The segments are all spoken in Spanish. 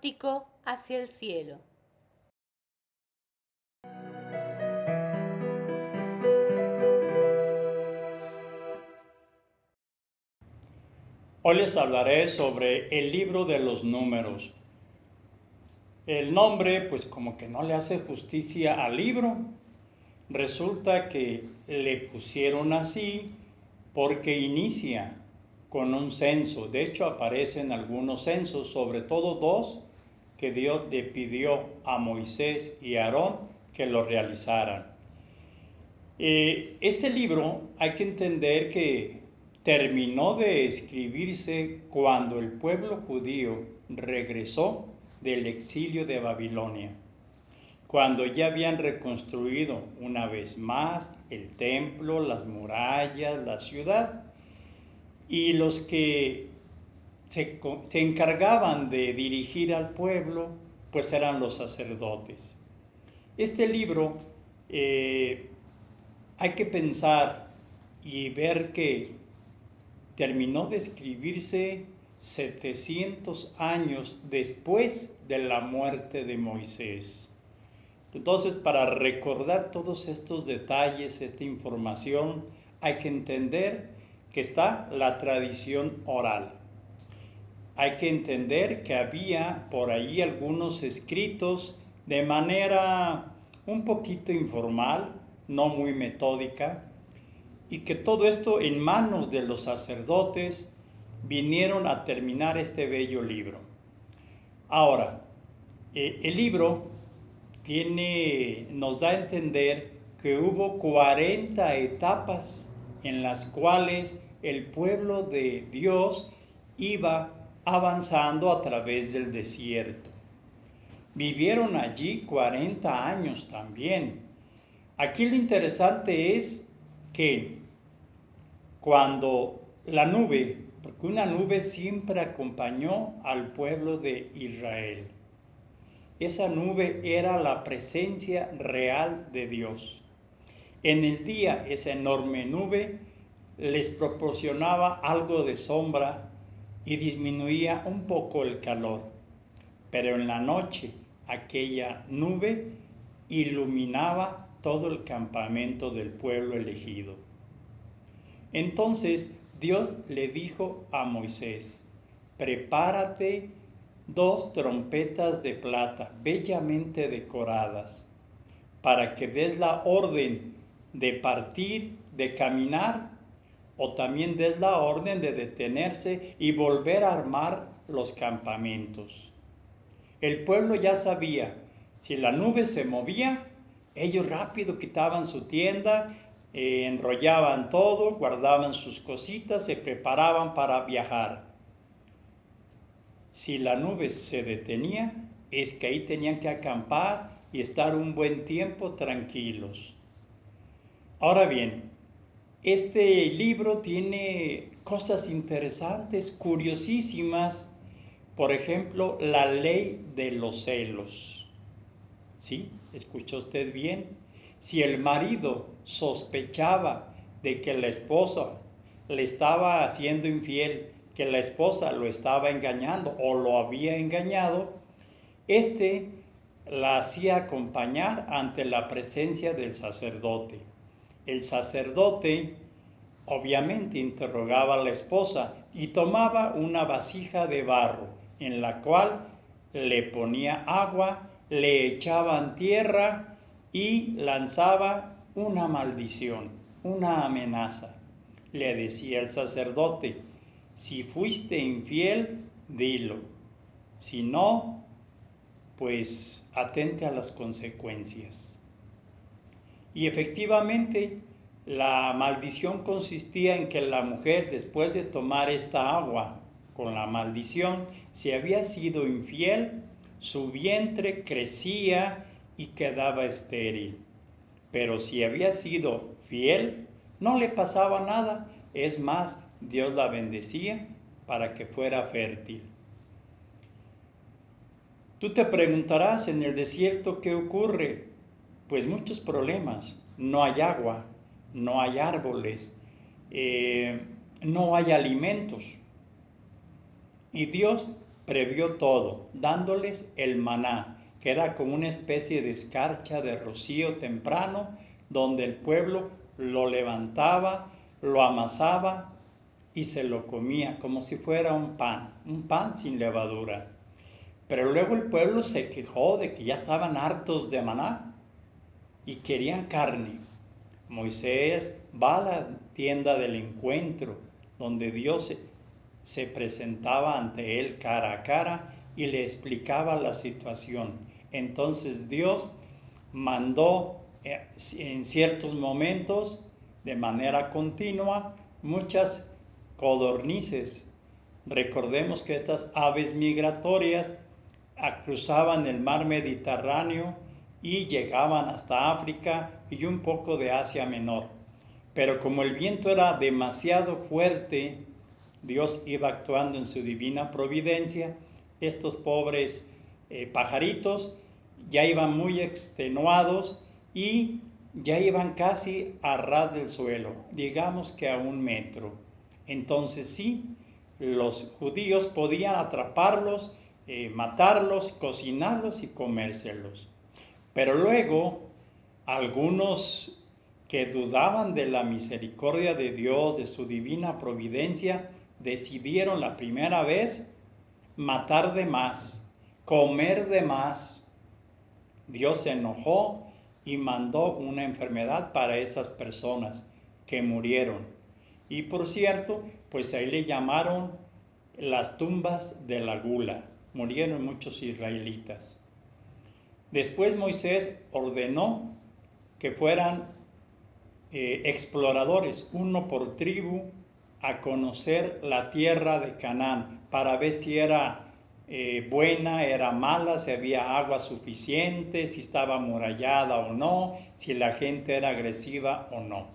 cántico hacia el cielo. Hoy les hablaré sobre el libro de los números. El nombre, pues como que no le hace justicia al libro. Resulta que le pusieron así porque inicia con un censo. De hecho, aparecen algunos censos, sobre todo dos que Dios le pidió a Moisés y a Aarón que lo realizaran. Este libro hay que entender que terminó de escribirse cuando el pueblo judío regresó del exilio de Babilonia, cuando ya habían reconstruido una vez más el templo, las murallas, la ciudad, y los que se encargaban de dirigir al pueblo, pues eran los sacerdotes. Este libro hay que pensar y ver que terminó de escribirse 700 años después de la muerte de Moisés. Entonces, para recordar todos estos detalles, esta información, hay que entender que está la tradición oral. Hay que entender que había por ahí algunos escritos de manera un poquito informal, no muy metódica, y que todo esto en manos de los sacerdotes vinieron a terminar este bello libro. Ahora, el libro nos da a entender que hubo 40 etapas en las cuales el pueblo de Dios iba avanzando a través del desierto. Vivieron allí 40 años también. Aquí lo interesante es que cuando la nube, porque una nube siempre acompañó al pueblo de Israel, esa nube era la presencia real de Dios. En el día, esa enorme nube les proporcionaba algo de sombra y disminuía un poco el calor. Pero en la noche, aquella nube iluminaba todo el campamento del pueblo elegido. Entonces Dios le dijo a Moisés: prepárate 2 trompetas de plata bellamente decoradas, para que des la orden de partir, de caminar, o también des la orden de detenerse y volver a armar los campamentos. El pueblo ya sabía, si la nube se movía, ellos rápido quitaban su tienda, enrollaban todo, guardaban sus cositas, se preparaban para viajar. Si la nube se detenía, es que ahí tenían que acampar y estar un buen tiempo tranquilos. Ahora bien, este libro tiene cosas interesantes, curiosísimas. Por ejemplo, la ley de los celos. ¿Sí? ¿Escuchó usted bien? Si el marido sospechaba de que la esposa le estaba haciendo infiel, que la esposa lo estaba engañando o lo había engañado, la hacía acompañar ante la presencia del sacerdote. El sacerdote obviamente interrogaba a la esposa y tomaba una vasija de barro en la cual le ponía agua, le echaban tierra y lanzaba una maldición, una amenaza. Le decía el sacerdote: si fuiste infiel, dilo. Si no, pues atente a las consecuencias. Y efectivamente, la maldición consistía en que la mujer, después de tomar esta agua con la maldición, si había sido infiel, su vientre crecía y quedaba estéril. Pero si había sido fiel, no le pasaba nada. Es más, Dios la bendecía para que fuera fértil. Tú te preguntarás, en el desierto, ¿qué ocurre? Pues muchos problemas. No hay agua, no hay árboles, no hay alimentos. Y Dios previó todo, dándoles el maná, que era como una especie de escarcha de rocío temprano, donde el pueblo lo levantaba, lo amasaba y se lo comía como si fuera un pan sin levadura. Pero luego el pueblo se quejó de que ya estaban hartos de maná y querían carne. Moisés va a la tienda del encuentro, donde Dios se presentaba ante él cara a cara y le explicaba la situación. Entonces Dios mandó en ciertos momentos, de manera continua, muchas codornices. Recordemos que estas aves migratorias cruzaban el mar Mediterráneo y llegaban hasta África y un poco de Asia Menor. Pero como el viento era demasiado fuerte, Dios iba actuando en su divina providencia. Estos pobres pajaritos ya iban muy extenuados y ya iban casi a ras del suelo, digamos que a 1 metro. Entonces sí, los judíos podían atraparlos, matarlos, cocinarlos y comérselos. Pero luego, algunos que dudaban de la misericordia de Dios, de su divina providencia, decidieron la primera vez matar de más, comer de más. Dios se enojó y mandó una enfermedad para esas personas que murieron. Y por cierto, pues ahí le llamaron las tumbas de la gula. Murieron muchos israelitas. Después Moisés ordenó que fueran exploradores, uno por tribu, a conocer la tierra de Canaán, para ver si era buena, era mala, si había agua suficiente, si estaba amurallada o no, si la gente era agresiva o no.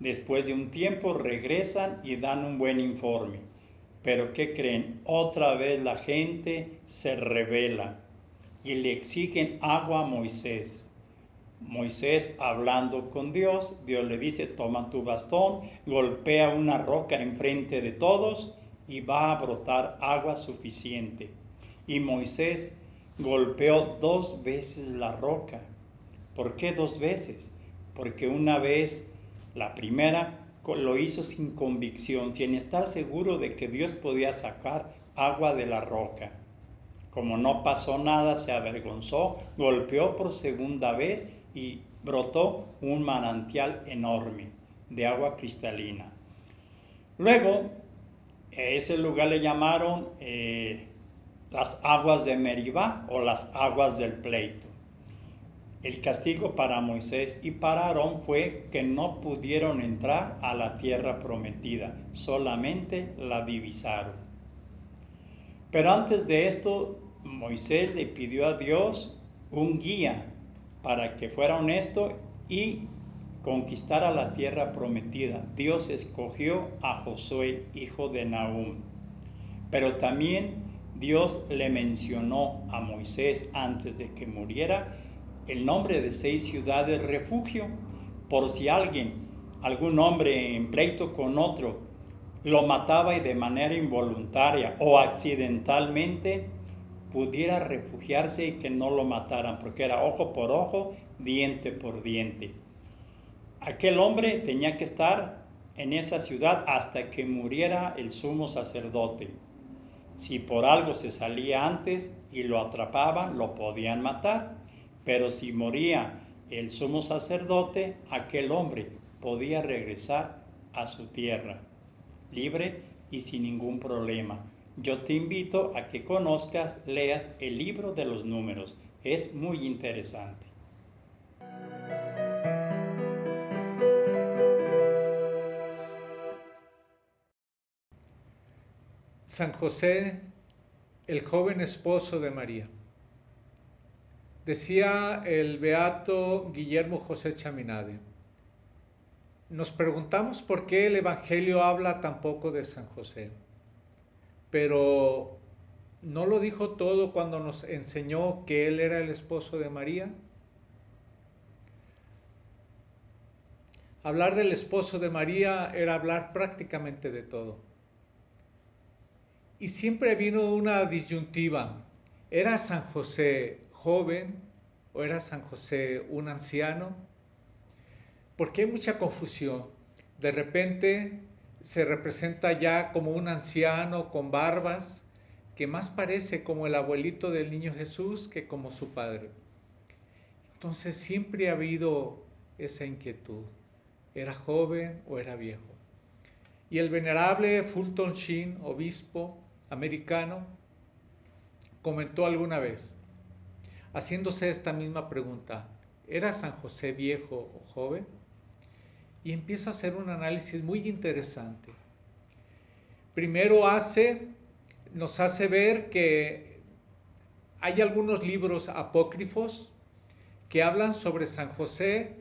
Después de un tiempo regresan y dan un buen informe. Pero ¿qué creen? Otra vez la gente se rebela y le exigen agua a Moisés. Moisés hablando con Dios, Dios le dice, toma tu bastón, golpea una roca enfrente de todos y va a brotar agua suficiente. Y Moisés golpeó 2 veces la roca. ¿Por qué 2 veces? Porque una vez, la primera, lo hizo sin convicción, sin estar seguro de que Dios podía sacar agua de la roca. Como no pasó nada, se avergonzó, golpeó por segunda vez y brotó un manantial enorme de agua cristalina. Luego, a ese lugar le llamaron las aguas de Meribá o las aguas del pleito. El castigo para Moisés y para Aarón fue que no pudieron entrar a la tierra prometida, solamente la divisaron. Pero antes de esto, Moisés le pidió a Dios un guía para que fuera honesto y conquistara la tierra prometida. Dios escogió a Josué, hijo de Nahum. Pero también Dios le mencionó a Moisés antes de que muriera el nombre de 6 ciudades refugio, por si algún hombre en pleito con otro, lo mataba y de manera involuntaria o accidentalmente pudiera refugiarse y que no lo mataran, porque era ojo por ojo, diente por diente. Aquel hombre tenía que estar en esa ciudad hasta que muriera el sumo sacerdote. Si por algo se salía antes y lo atrapaban, lo podían matar. Pero si moría el sumo sacerdote, aquel hombre podía regresar a su tierra, libre y sin ningún problema. Yo te invito a que conozcas, leas el libro de los Números. Es muy interesante. San José, el joven esposo de María. Decía el beato Guillermo José Chaminade, nos preguntamos por qué el Evangelio habla tan poco de San José, pero ¿no lo dijo todo cuando nos enseñó que él era el esposo de María? Hablar del esposo de María era hablar prácticamente de todo. Y siempre vino una disyuntiva. ¿Era San José joven o era San José un anciano? Porque hay mucha confusión. De repente se representa ya como un anciano con barbas, que más parece como el abuelito del niño Jesús que como su padre. Entonces siempre ha habido esa inquietud. ¿Era joven o era viejo? Y el venerable Fulton Sheen, obispo americano, comentó alguna vez, haciéndose esta misma pregunta: ¿era San José viejo o joven? Y empieza a hacer un análisis muy interesante. Primero nos hace ver que hay algunos libros apócrifos que hablan sobre San José,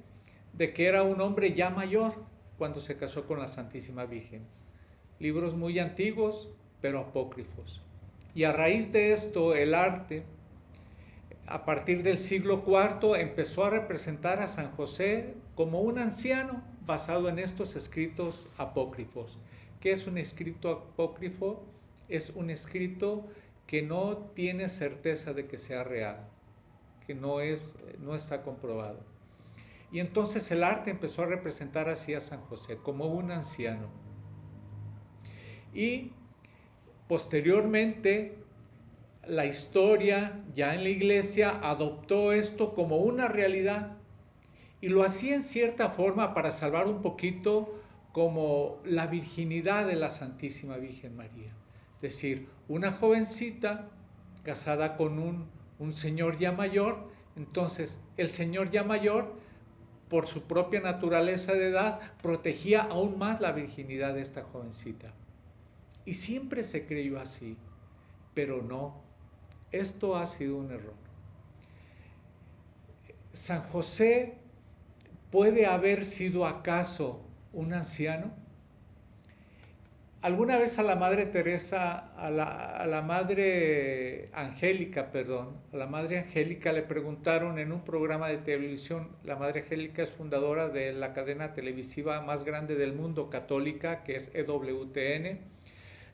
de que era un hombre ya mayor cuando se casó con la Santísima Virgen. Libros muy antiguos, pero apócrifos. Y a raíz de esto, el arte, a partir del siglo IV, empezó a representar a San José como un anciano basado en estos escritos apócrifos. ¿Qué es un escrito apócrifo? Es un escrito que no tiene certeza de que sea real, que no está comprobado. Y entonces el arte empezó a representar así a San José, como un anciano. Y posteriormente, la historia, ya en la iglesia, adoptó esto como una realidad. Y lo hacía en cierta forma para salvar un poquito como la virginidad de la Santísima Virgen María. Es decir, una jovencita casada con un señor ya mayor, entonces el señor ya mayor, por su propia naturaleza de edad, protegía aún más la virginidad de esta jovencita. Y siempre se creyó así, pero no, esto ha sido un error. San José puede haber sido acaso un anciano. Alguna vez a la Madre Teresa, a la Madre Angélica le preguntaron en un programa de televisión. La Madre Angélica es fundadora de la cadena televisiva más grande del mundo católica, que es EWTN.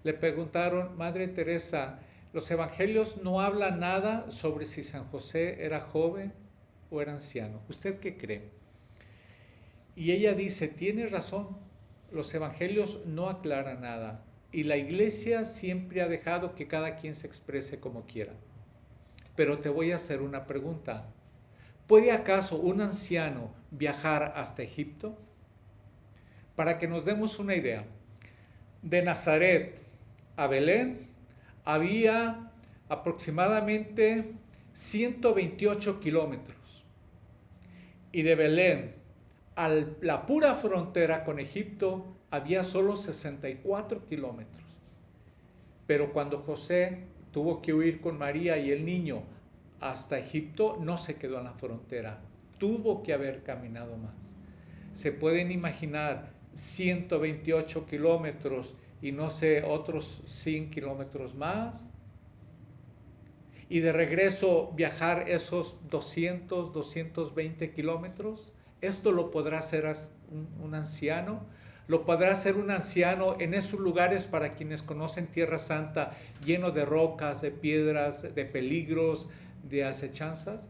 Le preguntaron: Madre Teresa, los evangelios no hablan nada sobre si San José era joven o era anciano. ¿Usted qué cree? Y ella dice: tiene razón. Los evangelios no aclaran nada y la iglesia siempre ha dejado que cada quien se exprese como quiera. Pero te voy a hacer una pregunta. ¿Puede acaso un anciano viajar hasta Egipto? Para que nos demos una idea, de Nazaret a Belén había aproximadamente 128 kilómetros y de Belén a la pura frontera con Egipto había solo 64 kilómetros. Pero cuando José tuvo que huir con María y el niño hasta Egipto, no se quedó en la frontera, tuvo que haber caminado más. Se pueden imaginar 128 kilómetros y no sé, otros 100 kilómetros más. Y de regreso viajar esos 200, 220 kilómetros. Esto lo podrá hacer un anciano, lo podrá hacer un anciano en esos lugares, para quienes conocen Tierra Santa, lleno de rocas, de piedras, de peligros, de acechanzas.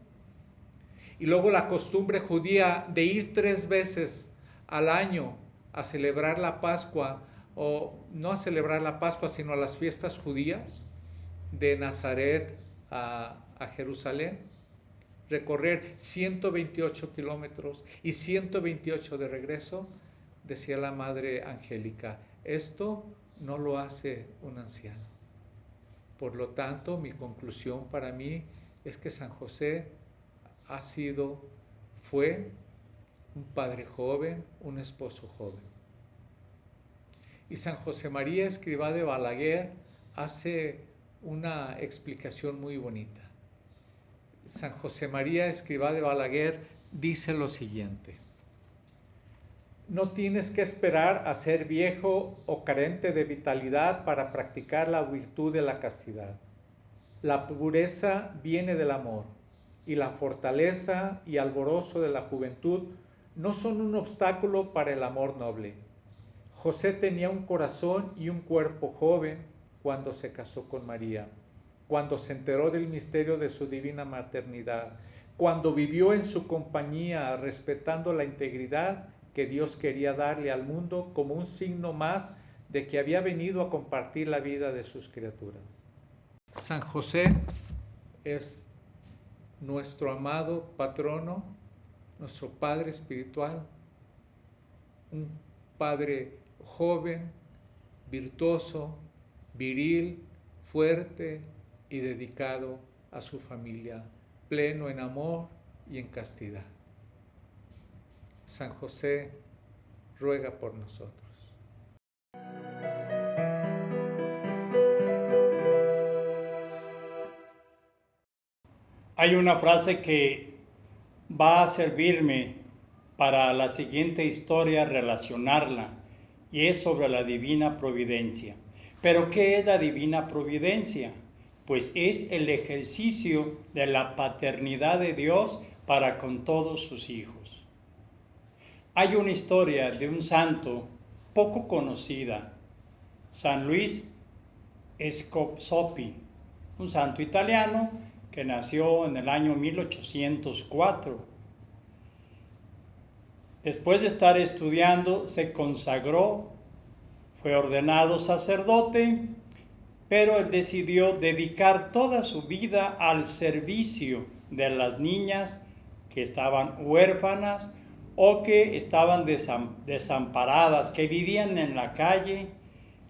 Y luego la costumbre judía de ir 3 veces al año a celebrar la Pascua, o no a celebrar la Pascua, sino a las fiestas judías, de Nazaret a Jerusalén. Recorrer 128 kilómetros y 128 de regreso, decía la Madre Angélica, esto no lo hace un anciano. Por lo tanto, mi conclusión para mí es que San José fue un padre joven, un esposo joven. Y San José María Escrivá de Balaguer hace una explicación muy bonita. San José María Escrivá de Balaguer dice lo siguiente: no tienes que esperar a ser viejo o carente de vitalidad para practicar la virtud de la castidad. La pureza viene del amor, y la fortaleza y alborozo de la juventud no son un obstáculo para el amor noble. José tenía un corazón y un cuerpo joven cuando se casó con María, cuando se enteró del misterio de su divina maternidad, cuando vivió en su compañía respetando la integridad que Dios quería darle al mundo como un signo más de que había venido a compartir la vida de sus criaturas. San José es nuestro amado patrono, nuestro Padre espiritual, un Padre joven, virtuoso, viril, fuerte y dedicado a su familia, pleno en amor y en castidad. San José ruega por nosotros. Hay una frase que va a servirme para la siguiente historia relacionarla, y es sobre la divina providencia. ¿Pero qué es la divina providencia? Pues es el ejercicio de la paternidad de Dios para con todos sus hijos. Hay una historia de un santo poco conocida, San Luis Scozzoppi, un santo italiano que nació en el año 1804. Después de estar estudiando, se consagró, fue ordenado sacerdote, pero él decidió dedicar toda su vida al servicio de las niñas que estaban huérfanas o que estaban desamparadas, que vivían en la calle,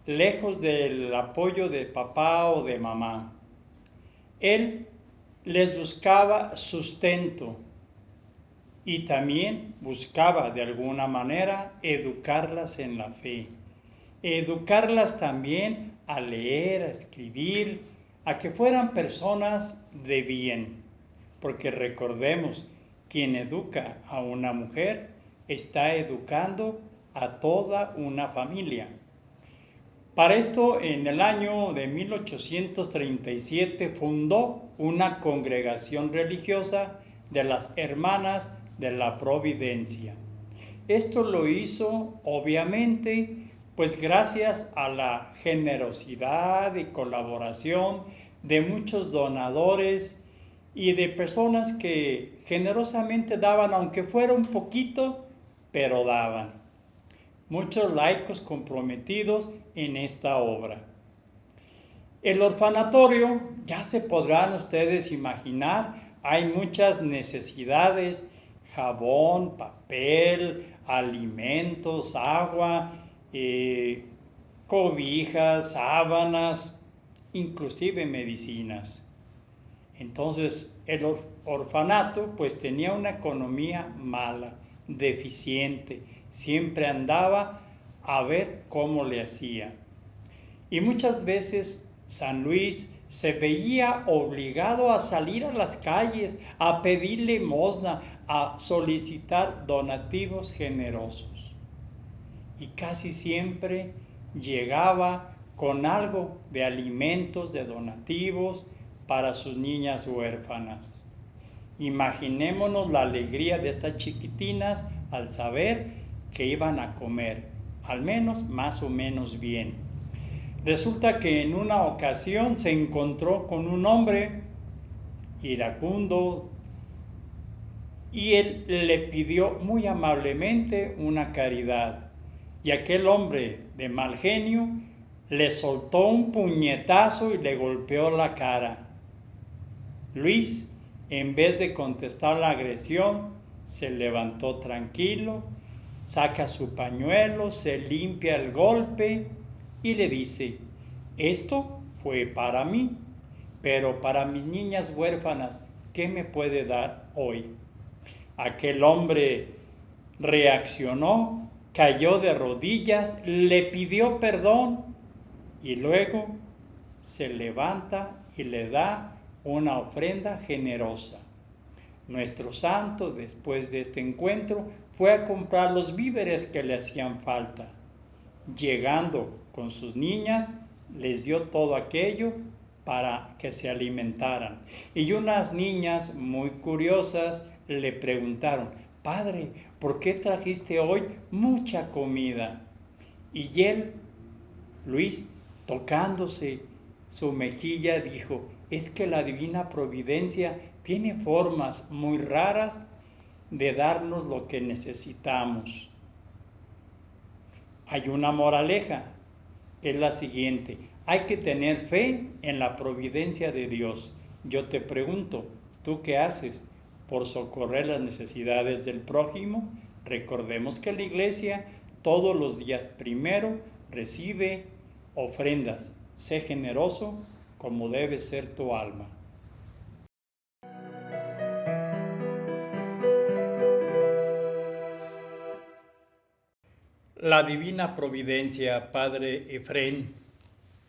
lejos del apoyo de papá o de mamá. Él les buscaba sustento y también buscaba de alguna manera educarlas en la fe, educarlas también a leer, a escribir, a que fueran personas de bien, porque recordemos, quien educa a una mujer está educando a toda una familia. Para esto, en el año de 1837 fundó una congregación religiosa de las Hermanas de la Providencia. Esto lo hizo, obviamente, pues gracias a la generosidad y colaboración de muchos donadores y de personas que generosamente daban, aunque fuera un poquito, pero daban. Muchos laicos comprometidos en esta obra. El orfanatorio, ya se podrán ustedes imaginar, hay muchas necesidades: jabón, papel, alimentos, agua, cobijas, sábanas, inclusive medicinas. Entonces el orfanato pues tenía una economía mala, deficiente, siempre andaba a ver cómo le hacía. Y muchas veces San Luis se veía obligado a salir a las calles, a pedir limosna, a solicitar donativos generosos. Y casi siempre llegaba con algo de alimentos, de donativos para sus niñas huérfanas. Imaginémonos la alegría de estas chiquitinas al saber que iban a comer, al menos más o menos bien. Resulta que en una ocasión se encontró con un hombre iracundo y él le pidió muy amablemente una caridad. Y aquel hombre de mal genio le soltó un puñetazo y le golpeó la cara. Luis, en vez de contestar la agresión, se levantó tranquilo, saca su pañuelo, se limpia el golpe y le dice: esto fue para mí, pero para mis niñas huérfanas, ¿qué me puede dar hoy? Aquel hombre reaccionó, cayó de rodillas, le pidió perdón y luego se levanta y le da una ofrenda generosa. Nuestro santo, después de este encuentro, fue a comprar los víveres que le hacían falta. Llegando con sus niñas, les dio todo aquello para que se alimentaran. Y unas niñas muy curiosas le preguntaron: Padre, ¿por qué trajiste hoy mucha comida? Y él, Luis, tocándose su mejilla, dijo: es que la divina providencia tiene formas muy raras de darnos lo que necesitamos. Hay una moraleja, que es la siguiente: hay que tener fe en la providencia de Dios. Yo te pregunto, ¿tú qué haces por socorrer las necesidades del prójimo? Recordemos que la iglesia todos los días primero recibe ofrendas. Sé generoso como debe ser tu alma. La divina providencia, Padre Efrén,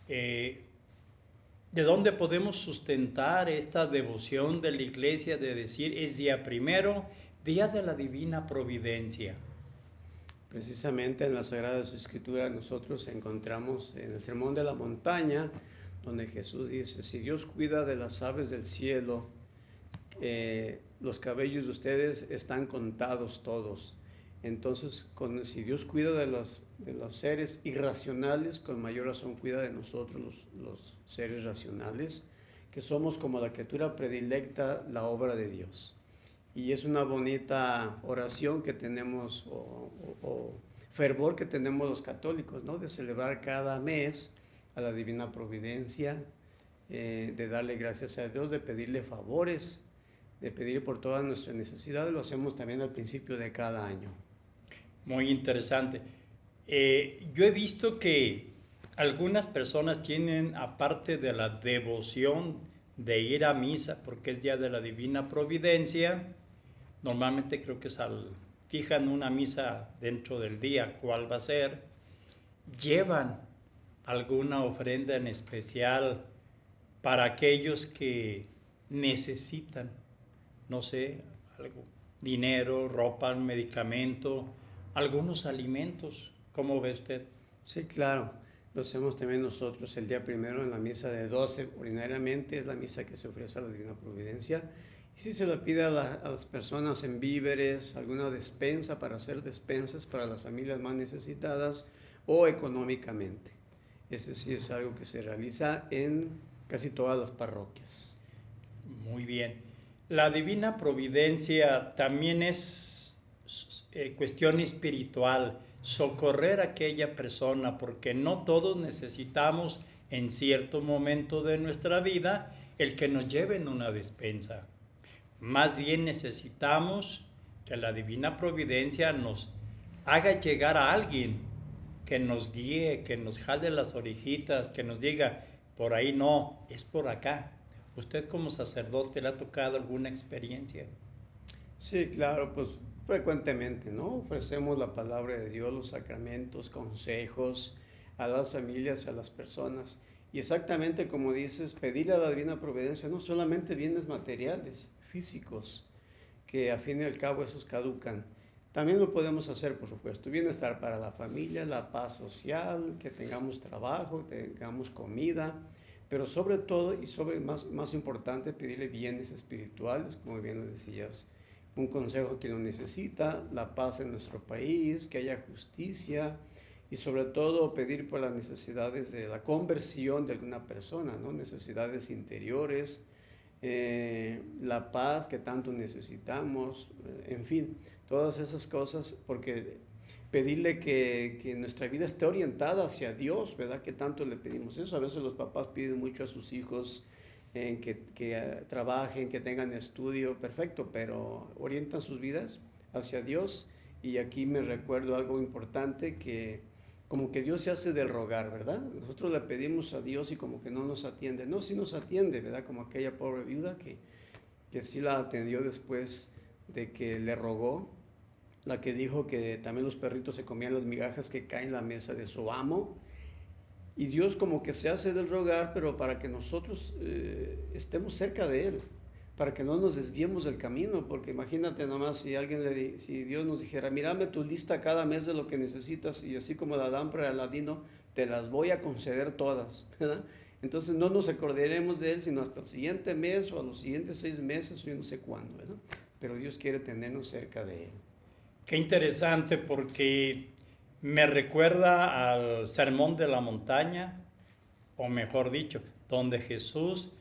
¿de dónde podemos sustentar esta devoción de la iglesia de decir es día primero, día de la divina providencia? Precisamente en las Sagradas Escrituras nosotros encontramos en el Sermón de la Montaña, donde Jesús dice: si Dios cuida de las aves del cielo, los cabellos de ustedes están contados todos. Entonces, si Dios cuida de los seres irracionales, con mayor razón cuida de nosotros los seres racionales, que somos como la criatura predilecta, la obra de Dios. Y es una bonita oración que tenemos, o fervor que tenemos los católicos, ¿no? De celebrar cada mes a la Divina Providencia, de darle gracias a Dios, de pedirle favores, de pedir por todas nuestras necesidades. Lo hacemos también al principio de cada año. Muy interesante. Yo he visto que algunas personas tienen, aparte de la devoción de ir a misa, porque es día de la Divina Providencia, normalmente creo que fijan una misa dentro del día, cuál va a ser, llevan alguna ofrenda en especial para aquellos que necesitan, no sé, algo, dinero, ropa, medicamento, algunos alimentos. ¿Cómo ve usted? Sí, claro. Lo hacemos también nosotros el día primero en la misa de 12. Ordinariamente es la misa que se ofrece a la Divina Providencia. Y si se le pide a las personas en víveres, alguna despensa para hacer despensas para las familias más necesitadas, o económicamente. Ese sí es algo que se realiza en casi todas las parroquias. Muy bien. La Divina Providencia también es cuestión espiritual, socorrer a aquella persona, porque no todos necesitamos en cierto momento de nuestra vida el que nos lleven una despensa. Más bien necesitamos que la Divina Providencia nos haga llegar a alguien que nos guíe, que nos jale las orejitas, que nos diga: por ahí no, es por acá. ¿Usted como sacerdote le ha tocado alguna experiencia? Sí, claro, pues frecuentemente, ¿no? Ofrecemos la palabra de Dios, los sacramentos, consejos a las familias, a las personas. Y exactamente como dices, pedirle a la Divina Providencia no solamente bienes materiales, físicos, que a fin y al cabo esos caducan. También lo podemos hacer, por supuesto, bienestar para la familia, la paz social, que tengamos trabajo, que tengamos comida, pero sobre todo y más importante, pedirle bienes espirituales, como bien lo decías, un consejo a quien lo necesita, la paz en nuestro país, que haya justicia, y sobre todo pedir por las necesidades de la conversión de alguna persona, ¿no? Necesidades interiores, la paz que tanto necesitamos, en fin, todas esas cosas, porque pedirle que nuestra vida esté orientada hacia Dios, ¿verdad? Que tanto le pedimos eso. A veces los papás piden mucho a sus hijos que trabajen, que tengan estudio, perfecto, pero orientan sus vidas hacia Dios. Y aquí me recuerdo algo importante, que como que Dios se hace del rogar, ¿verdad? Nosotros le pedimos a Dios y como que no nos atiende. No, sí nos atiende, ¿verdad? Como aquella pobre viuda que sí la atendió después de que le rogó, la que dijo que también los perritos se comían las migajas que caen en la mesa de su amo. Y Dios como que se hace del rogar, pero para que nosotros estemos cerca de Él, para que no nos desviemos del camino, porque imagínate nomás si Dios nos dijera: mírame tu lista cada mes de lo que necesitas, y así como la lámpara de Aladino, te las voy a conceder todas, ¿verdad? Entonces no nos acordaremos de Él sino hasta el siguiente mes, o a los siguientes 6 meses, o yo no sé cuándo, ¿verdad? Pero Dios quiere tenernos cerca de Él. Qué interesante, porque me recuerda al Sermón de la Montaña, o mejor dicho, donde Jesús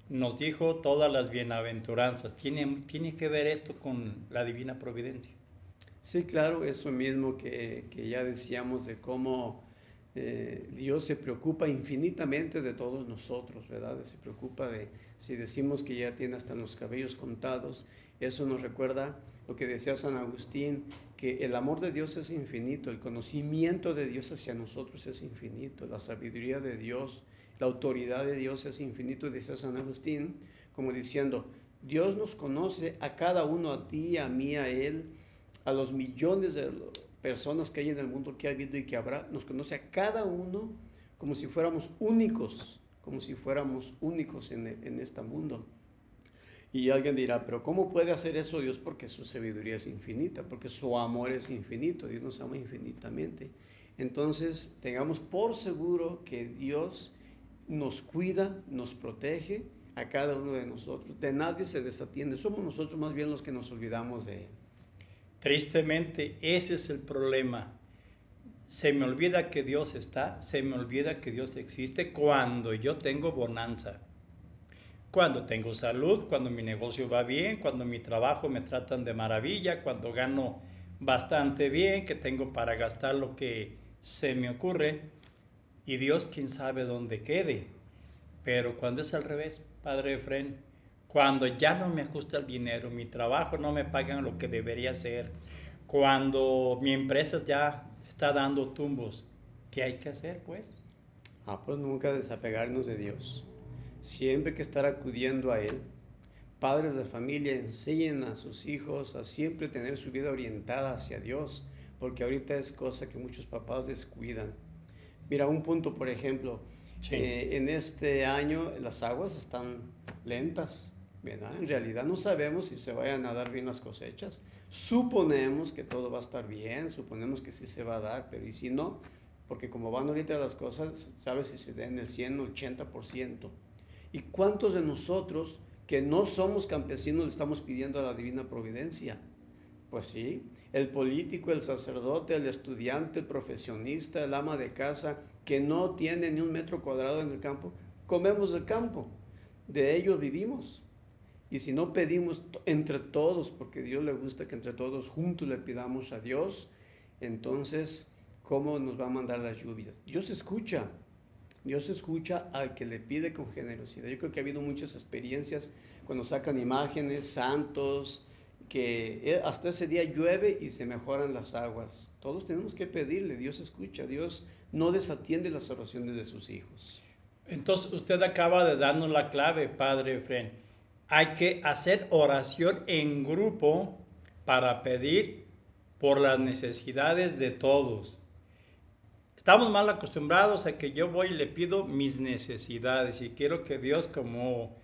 nos dijo todas las bienaventuranzas. ¿Tiene que ver esto con la divina providencia? Sí, claro, eso mismo que ya decíamos de cómo Dios se preocupa infinitamente de todos nosotros, ¿verdad? Se preocupa de, si decimos que ya tiene hasta los cabellos contados, eso nos recuerda lo que decía San Agustín, que el amor de Dios es infinito, el conocimiento de Dios hacia nosotros es infinito, la sabiduría de Dios, la autoridad de Dios es infinito, y decía San Agustín, como diciendo, Dios nos conoce a cada uno, a ti, a mí, a él, a los millones de personas que hay en el mundo, que ha habido y que habrá, nos conoce a cada uno como si fuéramos únicos en este mundo. Y alguien dirá, pero ¿cómo puede hacer eso Dios? Porque su sabiduría es infinita, porque su amor es infinito, Dios nos ama infinitamente. Entonces, tengamos por seguro que Dios nos cuida, nos protege a cada uno de nosotros. De nadie se desatiende, somos nosotros más bien los que nos olvidamos de Él. Tristemente, ese es el problema. Se me olvida que Dios está, se me olvida que Dios existe cuando yo tengo bonanza. Cuando tengo salud, cuando mi negocio va bien, cuando mi trabajo me tratan de maravilla, cuando gano bastante bien, que tengo para gastar lo que se me ocurre. Y Dios quién sabe dónde quede. Pero cuando es al revés, Padre Efrén, cuando ya no me ajusta el dinero, mi trabajo no me pagan lo que debería ser, cuando mi empresa ya está dando tumbos, ¿qué hay que hacer pues? Pues nunca desapegarnos de Dios. Siempre que estar acudiendo a Él. Padres de familia, enseñen a sus hijos a siempre tener su vida orientada hacia Dios, porque ahorita es cosa que muchos papás descuidan. Mira, un punto, por ejemplo, Sí. En este año las aguas están lentas, ¿verdad? En realidad no sabemos si se vayan a dar bien las cosechas. Suponemos que todo va a estar bien, suponemos que sí se va a dar, pero ¿y si no? Porque como van ahorita las cosas, ¿sabes si se den el 100 o 80%? ¿Y cuántos de nosotros que no somos campesinos le estamos pidiendo a la divina providencia? Pues sí, el político, el sacerdote, el estudiante, el profesionista, el ama de casa, que no tiene ni un metro cuadrado en el campo, comemos del campo, de ellos vivimos. Y si no pedimos entre todos, porque a Dios le gusta que entre todos juntos le pidamos a Dios, entonces, ¿cómo nos va a mandar las lluvias? Dios escucha al que le pide con generosidad. Yo creo que ha habido muchas experiencias cuando sacan imágenes, santos, que hasta ese día llueve y se mejoran las aguas. Todos tenemos que pedirle, Dios escucha, Dios no desatiende las oraciones de sus hijos. Entonces usted acaba de darnos la clave, Padre Efrén. Hay que hacer oración en grupo para pedir por las necesidades de todos. Estamos mal acostumbrados a que yo voy y le pido mis necesidades y quiero que Dios, como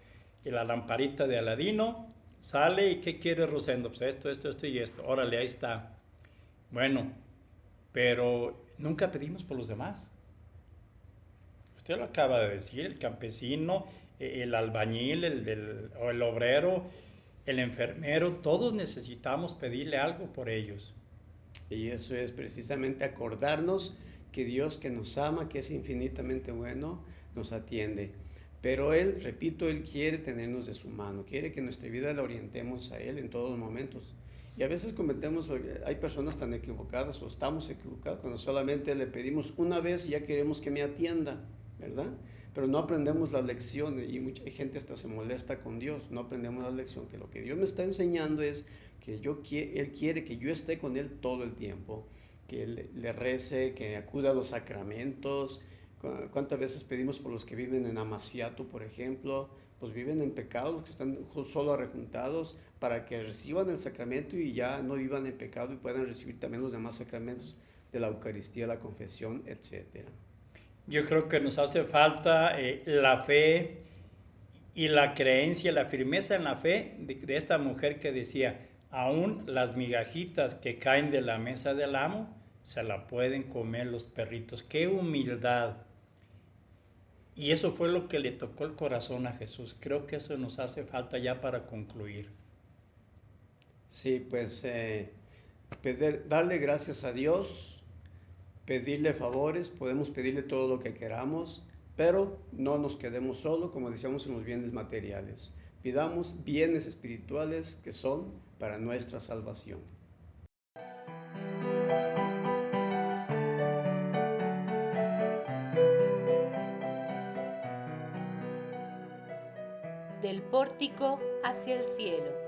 la lamparita de Aladino, sale y ¿qué quiere Rosendo? Pues esto y esto. Órale, ahí está. Bueno, pero nunca pedimos por los demás. Usted lo acaba de decir, el campesino, el albañil, el obrero, el enfermero, todos necesitamos pedirle algo por ellos. Y eso es precisamente acordarnos que Dios que nos ama, que es infinitamente bueno, nos atiende. Pero Él, repito, Él quiere tenernos de su mano, quiere que nuestra vida la orientemos a Él en todos los momentos. Y a veces hay personas tan equivocadas o estamos equivocados cuando solamente le pedimos una vez y ya queremos que me atienda, ¿verdad? Pero no aprendemos la lección y mucha gente hasta se molesta con Dios, no aprendemos la lección, que lo que Dios me está enseñando es que Él quiere que yo esté con Él todo el tiempo, que le rece, que acuda a los sacramentos. ¿Cuántas veces pedimos por los que viven en Amaciato, por ejemplo? Pues viven en pecado, los que están solo arrejuntados, para que reciban el sacramento y ya no vivan en pecado y puedan recibir también los demás sacramentos de la Eucaristía, la confesión, etc. Yo creo que nos hace falta la fe y la creencia, la firmeza en la fe de esta mujer que decía, aún las migajitas que caen de la mesa del amo, se la pueden comer los perritos. ¡Qué humildad! Y eso fue lo que le tocó el corazón a Jesús. Creo que eso nos hace falta ya para concluir. Sí, pues darle gracias a Dios, pedirle favores, podemos pedirle todo lo que queramos, Pero no nos quedemos solo, como decíamos, en los bienes materiales. Pidamos bienes espirituales que son para nuestra salvación. Del pórtico hacia el cielo.